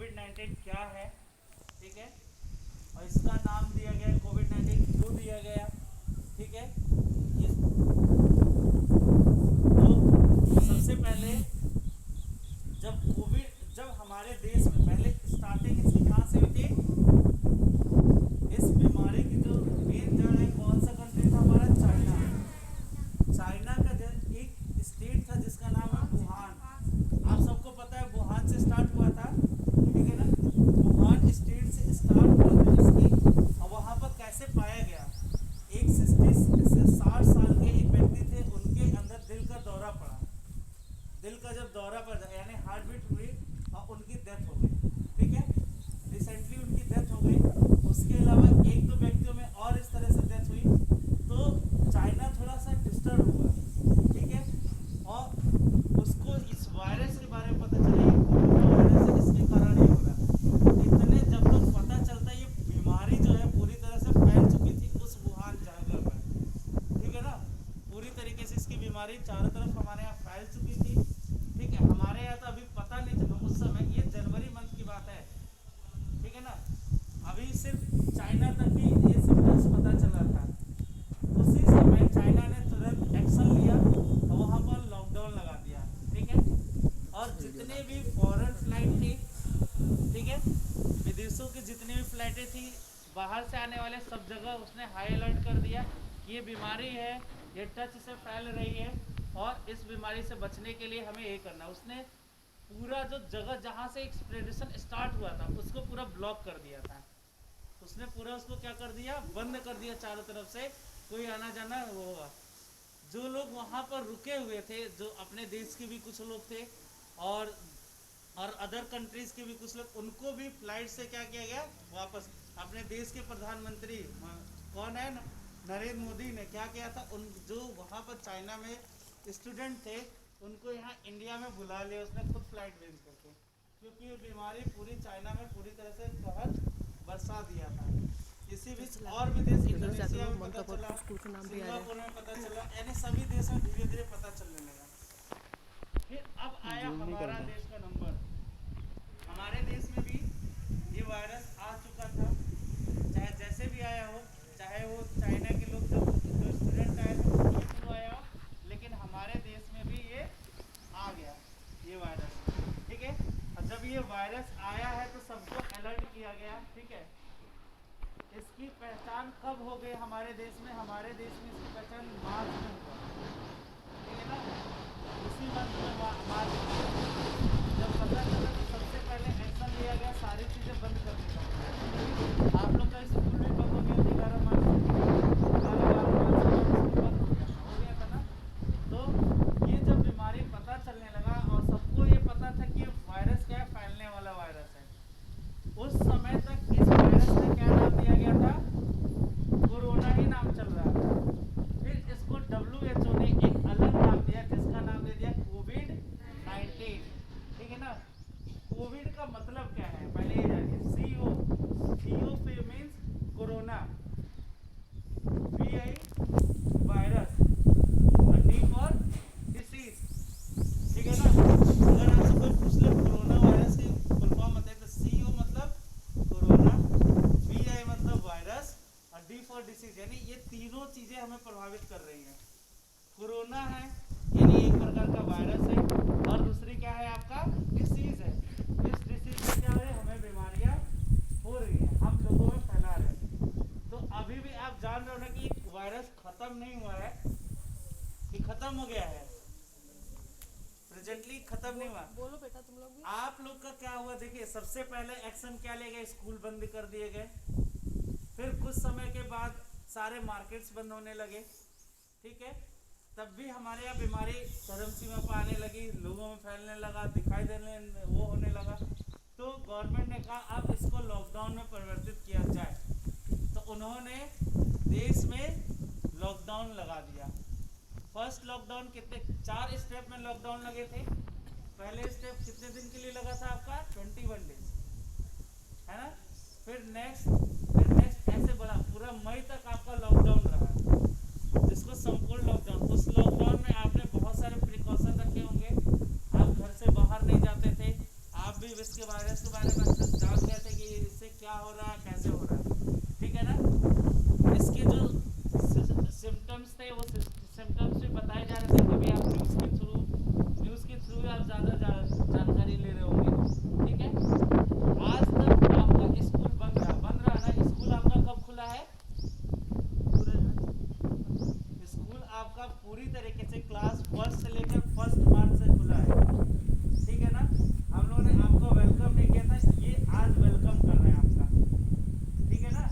कोविड-19 क्या है, ठीक है, और इसका नाम दिया गया कोविड-19 क्यों दिया गया, ठीक है। तो सबसे पहले जब हमारे देश में पहले स्टार्टिंग इसकी कहाँ से हुई थी, इस बीमारी की जो मेन जड़ है कौन सा कंट्री था हमारा, चाइना। चाइना का एक स्टेट था जिसका नाम है वुहान। आप सबको पता है वुहान से स्टार्ट हुआ था, ठीक है ना। वुहान स्टेट से स्टार्ट हुआ था इसकी, और वहाँ पर कैसे पाया गया, एक 60 साल के एक व्यक्ति थे, उनके अंदर दिल का दौरा पड़ा। दिल का जब दौरा पड़ा यानी हार्ट बीट हुई और उनकी डेथ हो गई, ठीक है। रिसेंटली उनकी डेथ हो गई। उसके अलावा एक दो व्यक्तियों में और इस तरह से डेथ हुई, तो चाइना थोड़ा सा डिस्टर्ब हुआ, ठीक है। और उसको इस वायरस के बारे में पता चला कि कोरोना वायरस इसके कारण ही हो रहा। इतने जब तक पता चलता ये बीमारी जो है पूरी तरह से फैल चुकी थी उस वुहान जगह पर, ठीक है ना। पूरी तरीके से इसकी बीमारी चारों तरफ हमारे यहाँ फैल चुकी थी, ठीक है। हमारे यहाँ तो अभी पता नहीं चला उस समय, ये जनवरी मंथ की बात है, ठीक है ना। अभी सिर्फ चाइना तक ही ये सिम्टम्स पता चला था। उसी समय चाइना ने तुरंत एक्शन लिया और वहाँ पर लॉकडाउन लगा दिया, ठीक है। और जितने भी फॉरेन फ्लाइट थी, ठीक है, विदेशों की जितनी भी फ्लाइटें थी बाहर से आने वाले सब जगह उसने हाई अलर्ट कर दिया कि ये बीमारी है, ये टच से फैल रही है और इस बीमारी से बचने के लिए हमें ये करना। उसने पूरा जो जगह जहाँ से एक्सप्रेडेशन स्टार्ट हुआ था उसको पूरा ब्लॉक कर दिया था। उसने पूरा उसको क्या कर दिया, बंद कर दिया, चारों तरफ से कोई आना जाना वो होगा। जो लोग वहाँ पर रुके हुए थे, जो अपने देश के भी कुछ लोग थे और अदर कंट्रीज के भी कुछ लोग, उनको भी फ्लाइट से क्या किया गया वापस। अपने देश के प्रधानमंत्री कौन है, नरेंद्र मोदी ने क्या किया था, उन जो वहाँ पर चाइना में स्टूडेंट थे उनको यहाँ इंडिया में बुला लिया उसने खुद फ्लाइट भेज करके, क्योंकि ये बीमारी पूरी चाइना में पूरी तरह से कहर बरसा दिया था। इसी बीच और भी देश, इंडोनेशिया में पता चला, सिंगापुर में पता चला, यानी सभी देशों में धीरे धीरे पता चलने लगा। फिर अब आया हमारा देश का नंबर। हमारे देश में भी ये वायरस आ चुका था, चाहे जैसे भी आया हो, चाहे वो चाइना के लोग जो स्टूडेंट आए थे उनके थ्रू आया हो, लेकिन हमारे देश में भी ये आ गया ये वायरस, ठीक है। और जब ये वायरस आया है तो सबको अलर्ट किया गया, ठीक है। इसकी पहचान कब हो गई हमारे देश में, हमारे देश में इसकी पहचान मार्च में हुआ, ठीक है ना। उसी मंथ में मार्च जब पता चला तो सबसे पहले एक्शन लिया गया सारी चीज़ें बंद कर दी। आप लोग का स्कूल भी बंद हो गया 11 मार्च हो गया था ना। तो ये जब बीमारी पता चलने लगा और सबको ये पता था कि वायरस क्या है, फैलने वाला वायरस है, उस समय तक इस वायरस ने क्या नाम दिया गया था, कोरोना ही नाम चल रहा था। फिर इसको WHO ने एक अलग नाम दिया जिसका नाम दे दिया कोविड-19, ठीक है ना। कोविड का मतलब क्या है पहले ये जानिए। CO means corona, VI virus, D for disease, ठीक है ना। अगर आपसे कोई पूछ ले कोरोना वायरस की फुल फॉर्म बताए तो CO मतलब कोरोना, VI मतलब वायरस और D फॉर डिसीज, यानी ये तीनों चीजें हमें प्रभावित कर रही हैं। कोरोना है यानी एक प्रकार का वायरस है और दूसरी क्या है आपका डिसीज है। इस डिसीज से क्या हो रहा है, हमें बीमारियां हो रही हैं, हम लोगों में फैला रहे हैं। तो अभी भी आप जान रहे हो ना कि वायरस खत्म नहीं हुआ है, ये खत्म हो गया है, प्रेजेंटली खत्म नहीं हुआ। बोलो बेटा तुम लोग भी। आप लोग का क्या हुआ देखिए, सबसे पहले एक्शन क्या लिया गया, स्कूल बंद कर दिए गए। फिर कुछ समय के बाद सारे मार्केट्स बंद होने लगे, ठीक है। तब भी हमारे यहाँ बीमारी चरम सीमा पर आने लगी, लोगों में फैलने लगा, दिखाई देने वो होने लगा। तो गवर्नमेंट ने कहा अब इसको लॉकडाउन में परिवर्तित किया जाए, तो उन्होंने देश में लॉकडाउन लगा दिया। फर्स्ट लॉकडाउन कितने 4 स्टेप में लॉकडाउन लगे थे। पहले स्टेप कितने दिन के लिए लगा था आपका 21 डेज, है ना। फिर नेक्स्ट ऐसे बढ़ा, पूरा मई तक आपका लॉकडाउन रहा, जिसको संपूर्ण लॉकडाउन। उस लॉकडाउन में आपने बहुत सारे प्रिकॉशन रखे होंगे, आप घर से बाहर नहीं जाते थे, आप भी इसके वायरस के बारे में अच्छे से जान गए थे कि इससे क्या हो रहा है, कैसे हो रहा है, ठीक है ना। इसके जो सिम्टम्स थे वो सिम्टम्स भी बताए जा रहे थे, कभी आप न्यूज़ के थ्रू आप ज़्यादा जानकारी ले रहे होंगे, ठीक है। आज तक आपका स्कूल बन रहा है ना। स्कूल आपका कब खुला है? स्कूल आपका पूरी तरीके से क्लास फर्स्ट से लेकर 1 मार्च से खुला है, ठीक है ना। हम लोगों ने आपको वेलकम नहीं किया था, ये आज वेलकम कर रहे हैं आपका, ठीक है ना।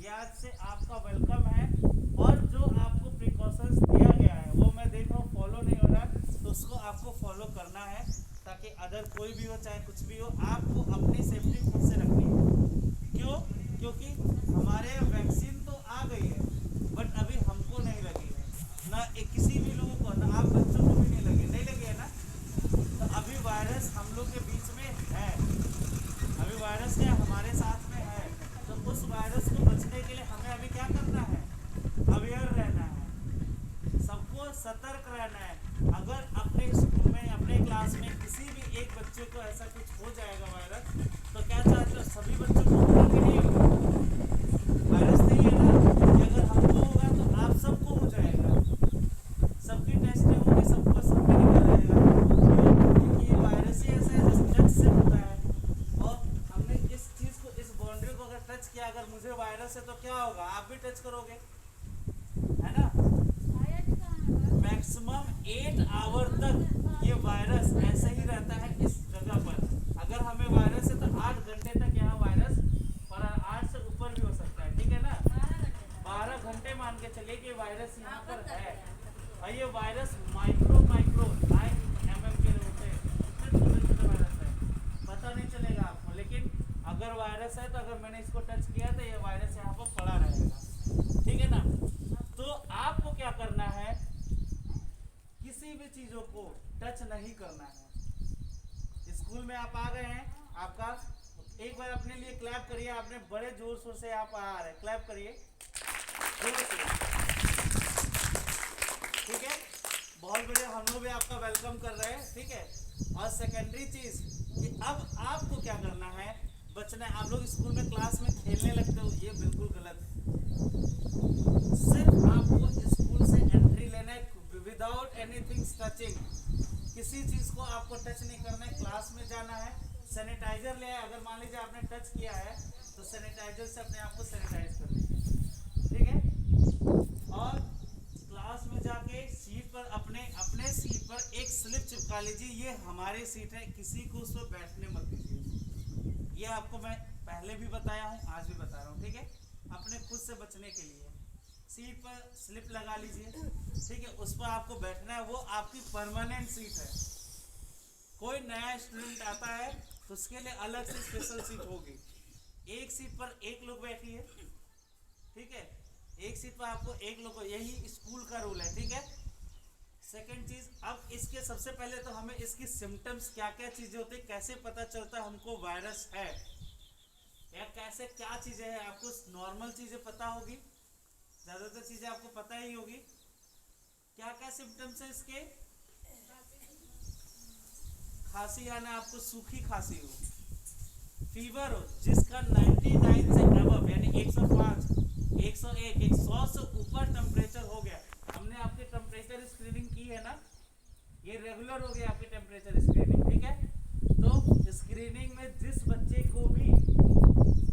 ये आज से आपका वेलकम है। और जो आपको प्रिकॉशंस दिया गया है वो मैं देख रहा हूँ फॉलो नहीं हो रहा है, तो उसको आपको फॉलो करना है, ताकि अदर कोई भी हो चाहे कुछ भी हो, आपको अपनी सेफ्टी खुद से रखनी है। क्यों? क्योंकि हमारे वैक्सीन तो आ गई है, बट अभी हमको नहीं लगी है ना, किसी भी लोगों को ना, आप बच्चों को भी नहीं लगी है ना। तो अभी वायरस हम लोग के बीच में है, अभी वायरस क्या हमारे साथ में है। तो उस वायरस को बचने के लिए हमें अभी क्या करना है? अवेयर रहना है, सबको सतर्क रहना है। अगर अपने स्कूल में, अपने क्लास में किसी भी एक बच्चे को ऐसा कुछ हो जाएगा वायरस, तो क्या चाहते हो सभी बच्चों को होगा कि नहीं होगा? वायरस नहीं है ना, कि अगर हमको होगा तो आप सबको हो जाएगा, सबकी टेस्टिंग होगी, सबको सब में निकल जाएगा, क्योंकि ये वायरस ही ऐसा है जो टच से होता है। और हमने इस चीज़ को, इस बाउंड्री को अगर टच किया, अगर मुझे वायरस है तो क्या होगा? आप भी टच करोगे, है ना। मैक्सिमम 8 आवर तक ये वायरस ऐसे ही रहता है इस जगह पर। अगर हमें वायरस है तो 8 घंटे तक यहाँ वायरस, और 8 से ऊपर भी हो सकता है, ठीक है ना। 12 घंटे मान के चलिए कि वायरस यहाँ पर है। और ये वायरस माइक्रो 9 mm के होते हैं, इतने छोटे वायरस है, पता नहीं चलेगा आपको। लेकिन अगर वायरस है तो अगर मैंने इसको टच किया तो ये वायरस यहाँ पर पड़ा रहेगा, ठीक है ना। तो आपको क्या करना है? किसी भी चीजों को टच नहीं करना है। स्कूल में आप आ गए हैं, आपका एक बार अपने लिए क्लैप करिए। आपने बड़े जोर शोर से आप आ रहे हैं, क्लैप करिए जोर से, ठीक है। बहुत बढ़िया, हम लोग भी आपका वेलकम कर रहे हैं, ठीक है। और सेकेंडरी चीज कि अब आपको क्या करना है? बचना है। आप लोग स्कूल में क्लास में खेलने लगते हो, ये बिल्कुल गलत है। सिर्फ आपको स्कूल से एंट्री लेना है विदाउट एनीथिंग टचिंग, किसी चीज को आपको टच नहीं करना है। क्लास में जाना है, सैनिटाइजर ले आए, अगर मान लीजिए आपने टच किया है तो सैनिटाइजर से अपने आप को सैनिटाइज कर लीजिए, ठीक है। और क्लास में जाके सीट पर अपने सीट पर एक स्लिप चिपका लीजिए, ये हमारी सीट है, किसी को उस पर बैठने मत दीजिए। ये आपको मैं पहले भी बताया हूँ, आज भी बता रहा हूँ, ठीक है। अपने खुद से बचने के लिए सीट पर स्लिप लगा लीजिए, ठीक है। उस पर आपको बैठना है, वो आपकी परमानेंट सीट है। कोई नया स्टूडेंट आता है तो उसके लिए अलग से स्पेशल सीट होगी। एक सीट पर एक लोग बैठिए, ठीक है। एक सीट पर आपको एक लोग, यही स्कूल का रूल है, ठीक है। सेकंड चीज, अब इसके सबसे पहले तो हमें इसकी सिम्टम्स क्या क्या चीजें होती है, कैसे पता चलता है हमको वायरस है, या कैसे क्या चीजें हैं। आपको नॉर्मल चीजें पता होगी, ज्यादातर चीजें आपको पता ही होगी। क्या क्या सिम्टम्स है इसके? खांसी आना, आपको सूखी खांसी हो, फीवर हो जिसका 99 से अबव यानी 105, 101, 100 से ऊपर टेम्परेचर हो गया। हमने आपकी टेम्परेचर स्क्रीनिंग की है ना, ये रेगुलर हो गया आपकी टेम्परेचर स्क्रीनिंग, ठीक है। तो स्क्रीनिंग में जिस बच्चे को भी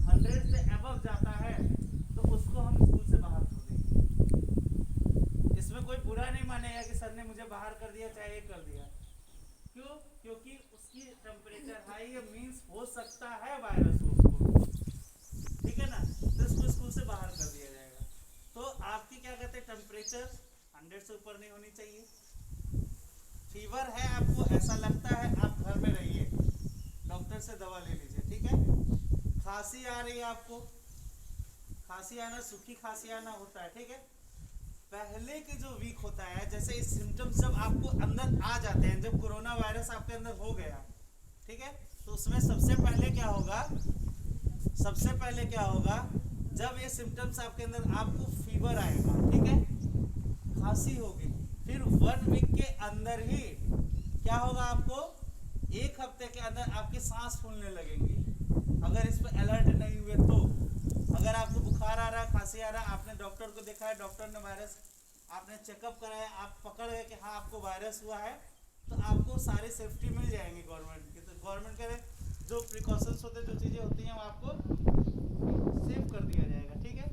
100 से अबव जाता है तो उसको हम स्कूल से बाहर कर देंगे। इसमें कोई बुरा नहीं मानेगा कि सर ने मुझे बाहर कर दिया चाहे ये कर दिया। क्यों? क्योंकि उसकी टेम्परेचर हाई है, मींस हो सकता है वायरस हो उसको, ठीक है ना। तो इसको स्कूल से बाहर कर दिया जाएगा। तो आपकी क्या कहते हैं, टेम्परेचर 100 से ऊपर नहीं होनी चाहिए। फीवर है आपको, ऐसा लगता है, आप घर में रहिए, डॉक्टर से दवा ले लीजिए, ठीक है। खांसी आ रही है आपको, खांसी आना, सूखी खांसी आना होता है, ठीक है। पहले के जो वीक होता है, जैसे इस सिम्टम्स जब आपको अंदर आ जाते हैं, जब कोरोना वायरस आपके अंदर हो गया, ठीक है, तो उसमें सबसे पहले क्या होगा, जब ये सिम्टम्स आपके अंदर, आपको फीवर आएगा, ठीक है, खांसी होगी, फिर 1 वीक के अंदर ही क्या होगा, आपको 1 हफ्ते के अंदर आपकी सांस फूलने लगेंगी अगर इस पर अलर्ट नहीं हुए तो। अगर आपको बुखार आ रहा है, खांसी आ रहा है, आपने डॉक्टर को देखा है, डॉक्टर ने वायरस, आपने चेकअप कराया, आप पकड़ गए कि हाँ आपको वायरस हुआ है, तो आपको सारी सेफ्टी मिल जाएंगी गवर्नमेंट की। तो गवर्नमेंट के जो प्रिकॉशंस होते हैं, जो चीज़ें होती हैं, वो आपको सेव कर दिया जाएगा, ठीक है।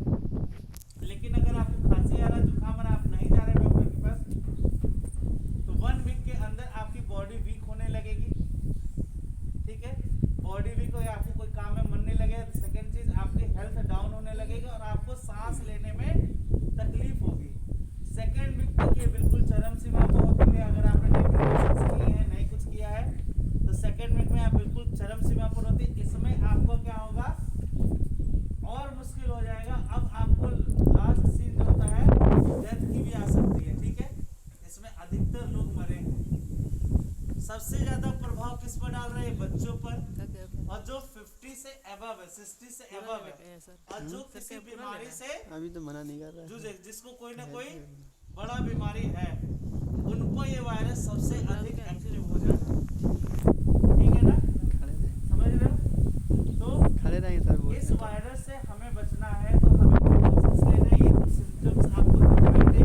लेकिन अगर आपको खांसी आ रहा है, जुकाम आ रहा है, आप नहीं जा रहे डॉक्टर के पास, तो 1 वीक के अंदर आपकी बॉडी वीक होने लगेगी, ठीक है। बॉडी वीक हो या आपको कोई काम में मन नहीं लगेगा, तो सेकेंड चीज आपकी हेल्थ डाउन होने लगेगी और आपको सांस लेने में तकलीफ होगी। सेकेंड वीक तक ये बिल्कुल चरम सीमा पर होती है। अगर आपने प्रिकॉशंस किए हैं, नहीं कुछ किया है, तो सेकेंड वीक में आप बिल्कुल चरम सीमा पर होती है। इसमें आपको क्या होगा, और मुश्किल हो जाएगा। अब आपको लास्ट सीन जो होता है, डेथ की भी आ सकती है, ठीक है। इसमें अधिकतर लोग मरे हैं। सबसे ज्यादा प्रभाव किस पर डाल रहे हैं, बच्चों पर, और जो 50 से अबव है, 60 से अबव है, और जो किसी बीमारी से अभी तो मना नहीं कर रहा जो जिसको कोई ना कोई बड़ा बीमारी है, उनको ये वायरस सबसे अधिक एक्टिव हो जाता है, ठीक है ना, समझ रहे हो। तो खड़े रहेंगे सर। इस वायरस से हमें बचना है, तो हमें प्रिकॉशंस लेने हैं। ये जो सिम्टम्स आपको दिखाई दे,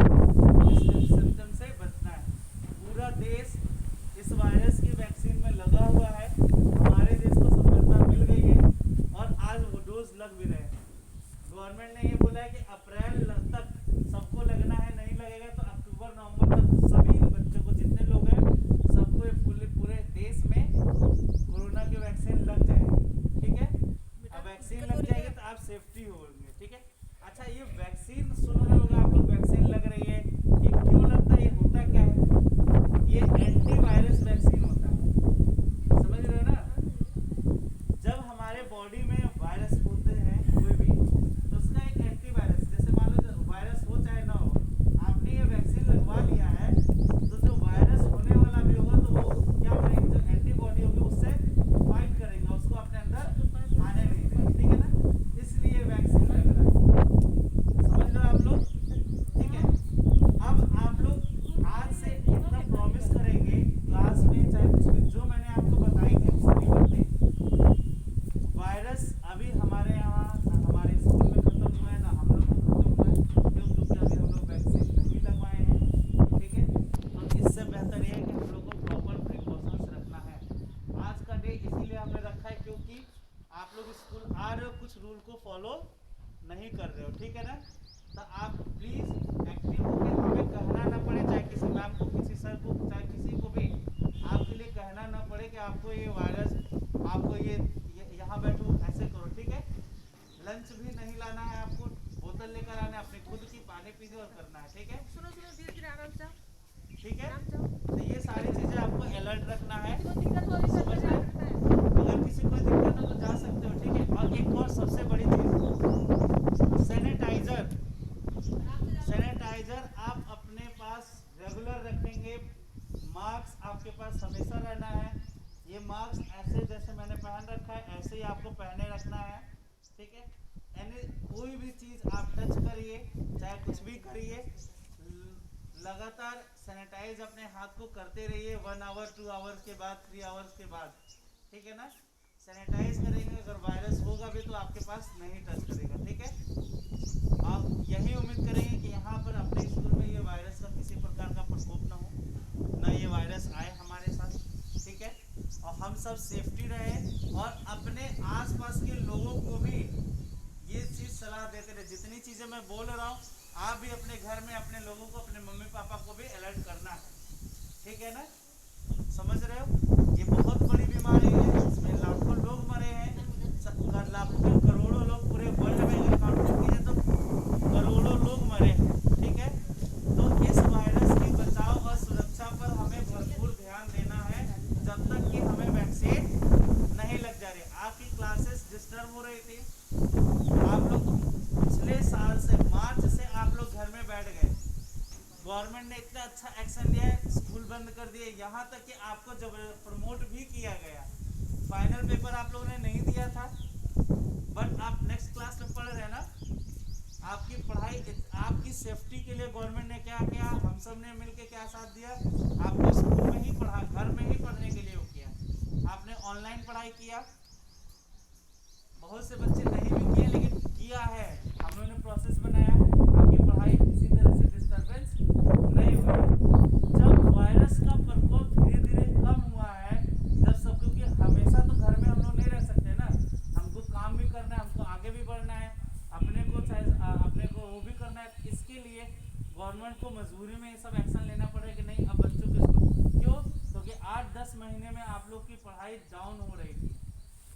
इस सिम्टम से बचना है। पूरा देश इस वायरस की वैक्सीन में लगा हुआ है। हमारे देश को सफलता मिल गई है और आज वो डोज लग भी रहे हैं। गवर्नमेंट ने ये बोला है कि अप्रैल तक सबको लगना है, नहीं लगेगा तो अक्टूबर नवंबर तक सभी बच्चों को, जितने लोग हैं, सबको पूरे देश में कोरोना की वैक्सीन लग जाएगी, ठीक है। अब वैक्सीन लग जाएगी तो आप सेफ्टी होंगे, ठीक है। अच्छा, ये वैक्सीन सुन रहे होंगे आप लोग, वैक्सीन लग रही है, ये क्यों लगता है, ये होता क्या है? ये एंटीवायरस वैक्सीन होता है, समझ रहे हो ना। जब हमारे बॉडी में वायरस होते हैं कोई भी, तो उसका एक एंटीवायरस, जैसे मान लो वायरस हो चाहे ना हो, आपने ये वैक्सीन लगवा लिया है, तो जो वायरस होने वाला भी होगा तो वो क्या करेंगे, जो एंटीबॉडी होगी उससे फाइट करेंगे, उसको अपने अंदर आने नहीं देंगे, ठीक है ना। इसलिए वैक्सीन लग रहा है, समझ लो आप लोग, ठीक है। अब आप लोग आज से इतना प्रॉमिस करेंगे क्लास में, चाहे कुछ भी, जो मैंने आपको बताई है सारी बातें। वायरस अभी हमारे यहाँ हमारे स्कूल में खत्म हुआ है, ना हम लोग को खत्म हुआ है, क्योंकि अभी हम लोग वैक्सीन नहीं लगवाए हैं, ठीक है। तो इससे बेहतर ये है कि हम लोग को प्रॉपर प्रिकॉशंस रखना है। आज का डे इसीलिए हमने रखा है क्योंकि आप लोग स्कूल आ रहे हो, कुछ रूल को फॉलो नहीं कर रहे हो, ठीक है ना। तो आप प्लीज़ एक्टिव होकर, हमें कहना ना पड़े, चाहे किसी मैम को, किसी सर को, चाहे किसी को भी, आपके लिए कहना ना पड़े कि आपको ये वायरस, आपको ये यहाँ बैठो, ऐसे करो, ठीक है। लंच भी नहीं लाना है आपको, बोतल लेकर आना है, अपनी खुद की पानी पीने और करना है, ठीक है। सुनो सुनो, धीरे धीरे आराम से, ठीक है, आराम से। तो ये सारी चीज़ें आपको अलर्ट रखना है। कोई दिक्कत हो रही है, समझ समझ रहे रखना है। अगर किसी को दिक्कत हो तो जा सकते हो, ठीक है। और एक और सबसे बड़ी चीज़, सैनिटाइजर। सैनिटाइजर आप अपने पास रेगुलर रखेंगे। मास्क आपके पास हमेशा रहना है। ये मास्क ऐसे जैसे मैंने पहन रखा है, ऐसे ही आपको पहने रखना है, ठीक है। यानी कोई भी चीज़ आप टच करिए, चाहे कुछ भी करिए, लगातार सैनिटाइज अपने हाथ को करते रहिए। 1 आवर 2 आवर्स के बाद, 3 आवर्स के बाद, ठीक है ना। सैनिटाइज करेंगे, अगर वायरस होगा भी तो आपके पास नहीं टच करेगा, ठीक है। आप यही उम्मीद करेंगे कि यहाँ पर अपने स्कूल में ये वायरस का किसी प्रकार का प्रकोप ना हो, ना ये वायरस आए हमारे साथ, ठीक है। और हम सब सेफ्टी रहे और अपने आसपास के लोगों को भी ये चीज़ सलाह देते रहे। जितनी चीज़ें मैं बोल रहा हूँ, आप भी अपने घर में अपने लोगों को, अपने मम्मी पापा को भी अलर्ट करना है, ठीक है ना। समझ रहे हो, ये बहुत बड़ी बीमारी है, इसमें लाखों लोग मरे हैं, लाखों करोड़ों लोग पूरे वर्ल्ड में अगर काउंटिंग की जाए तो करोड़ों लोग मरे हैं, ठीक है। तो इस वायरस की बचाव और सुरक्षा पर हमें भरपूर ध्यान देना है, जब तक कि हमें वैक्सीन नहीं लग जा रही। आपकी क्लासेस डिस्टर्ब हो रही थी, आप लोग पिछले साल से, मार्च से आप लोग घर में बैठ गए। गवर्नमेंट ने इतना अच्छा एक्शन लिया है, स्कूल बंद कर दिए, यहाँ तक कि आपको जब प्रमोट भी किया गया। फाइनल पेपर आप लोगों ने नहीं दिया था, बट आप नेक्स्ट क्लास में पढ़ रहे हैं ना। आपकी पढ़ाई, आपकी सेफ्टी के लिए गवर्नमेंट ने क्या किया, हम सब ने मिलकर क्या साथ दिया, आपको स्कूल में ही पढ़ा, घर में ही पढ़ने के लिए वो किया। आपने ऑनलाइन पढ़ाई किया, बहुत से बच्चे नहीं भी किए लेकिन किया है, हम लोगों ने प्रोसेस बनाया, आपकी पढ़ाई किसी तरह से डिस्टरबेंस नहीं हुई। जब वायरस का प्रकोप धीरे धीरे कम हुआ है, जब सब, क्योंकि हमेशा तो घर में हम लोग नहीं रह सकते ना, हमको काम भी करना है, हमको आगे भी बढ़ना है, अपने को चाहे अपने को वो भी करना है, इसके लिए गवर्नमेंट को मजबूरी में ये सब एक्शन लेना पड़ेगा कि नहीं अब बच्चों को, क्यों, क्योंकि 8-10 महीने में आप लोग की पढ़ाई डाउन हो रही थी,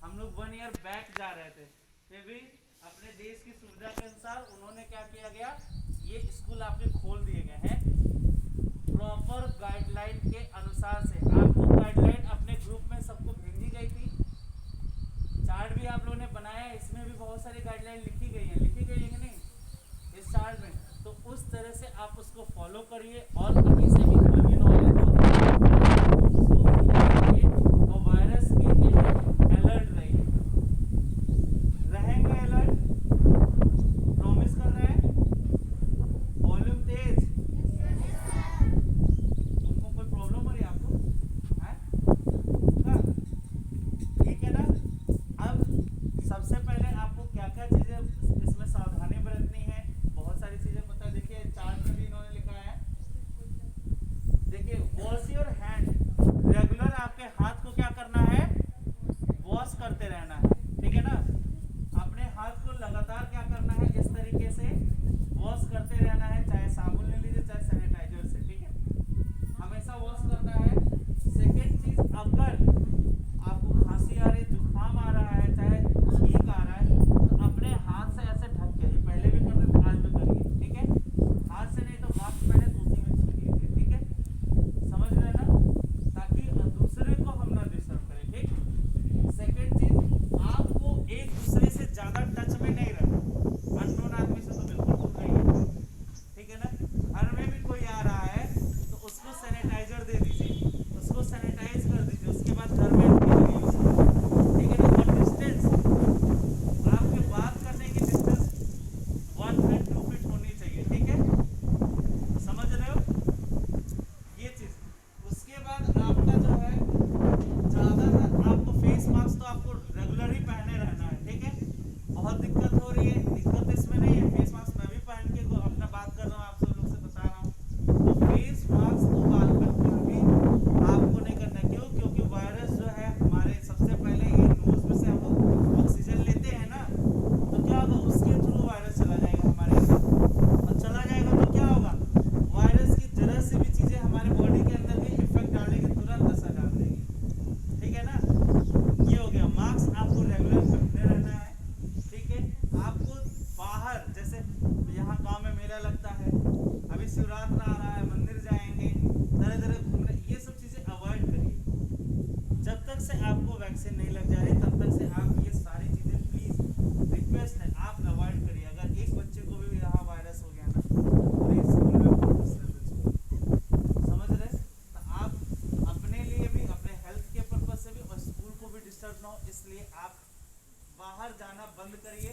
हम लोग 1 ईयर बैक जा रहे थे, फिर भी अपने देश की सुविधा के अनुसार उन्होंने क्या किया गया, ये स्कूल आपके खोल दिए गए हैं प्रॉपर गाइडलाइन के अनुसार से। आपको गाइडलाइन अपने ग्रुप में सबको भेजी गई थी, चार्ट भी आप लोगों ने बनाया, इसमें भी बहुत सारी गाइडलाइन लिखी गई है कि नहीं इस चार्ट में, तो उस तरह से आप उसको फॉलो करिए और कहीं से भी कोई भी नॉलेज हो तो वायरस की अलर्ट रहिए, रहेंगे अलर्ट, प्रॉमिस कर रहे हैं, वॉल्यूम तेज, उनको कोई प्रॉब्लम हो रही है आपको है? हाँ? ठीक है ना। अब सबसे पहले आपको क्या क्या चीजें इसमें सावधानी बरतनी है, बहुत सारी चीजें पता है, देखिए चार्ट में भी इन्होंने लिखा है, देखिए वॉश योर हैंड, रेगुलर आपके हाथ को क्या करना है, वॉश करते रहना है, ठीक है ना, अपने हाथ को लगातार क्या करना है, इस तरीके से वॉश करते रहना है, चाहे साबुन ले लीजिए चाहे सैनिटाइजर से, ठीक है, हमेशा वॉश करना है। सेकेंड चीज, अगर आपको खांसी आ रही, जुकाम आ रहा है, चाहे छींक आ रहा है, तो अपने हाथ से ऐसे ढक के, पहले भी करते थे आज भी करिए, ठीक है, हाथ से नहीं तो मास्क पहने तो उसी में छींक लीजिए, ठीक है, समझ रहे हैं ना, ताकि दूसरे को हम ना डिस्टर्ब करें, ठीक। सेकेंड चीज, आपको एक दूसरे से ज्यादा टच में नहीं रहना, अननोन आदमी से तो बिल्कुल दूर रहिए, ठीक है ना, घर में भी कोई आ रहा है तो उसको सैनिटाइजर दे दीजिए, उसको सैनिटाइज कर दीजिए, उसके बाद घर में एंट्री करिए उसको, ठीक है ना, और डिस्टेंस, आपके बात करने की डिस्टेंस 1 फीट 2 फीट होनी चाहिए, ठीक है, समझ रहे हो ये चीज। उसके बाद आपका जो है ज्यादातर आपको फेस मास्क तो आपको रेगुलर ही पहने रहना है, ठीक है, बहुत दिक्कत हो रही है, दिक्कत इसमें नहीं है, फेस मास्क मैं भी पहन के अपना बात कर रहा हूँ, आप सब लोग से बता रहा हूँ, तो फेस मास्क को बिल्कुल भी आपको नहीं करना है, क्यों, क्योंकि वायरस जो है हमारे, सबसे पहले ये नोज में से हम लोग ऑक्सीजन लेते हैं ना, तो क्या होगा, उसके थ्रू वायरस चला जाएगा हमारे अंदर, और चला जाएगा तो क्या होगा, वायरस की जरा सी भी चीजें हमारे बॉडी के अंदर भी इफेक्ट डालेगी, तुरंत असर डाल देगी, ठीक है ना। ये हो गया, मास्क आपको रेगुलर पहनने रहना है, ठीक है, आपको बाहर, जैसे यहाँ गांव में मेला लगता है, अभी शिवरात्रि आ रहा है, मंदिर जाएंगे, तरह तरह घूमने, ये सब चीजें अवॉइड करिए, जब तक से आपको वैक्सीन नहीं लग जाए तब तक से आप ये सारी चीजें प्लीज रिक्वेस्ट है आप अवॉइड करिए। अगर एक बच्चे को भी यहाँ वायरस हो गया ना, पूरे स्कूल में बहुत डिस्टर्बेंस होगा, समझ रहे, तो आप अपने लिए भी, अपने हेल्थ के पर्पज से भी और स्कूल को भी डिस्टर्ब ना हो, इसलिए आप बाहर जाना बंद करिए।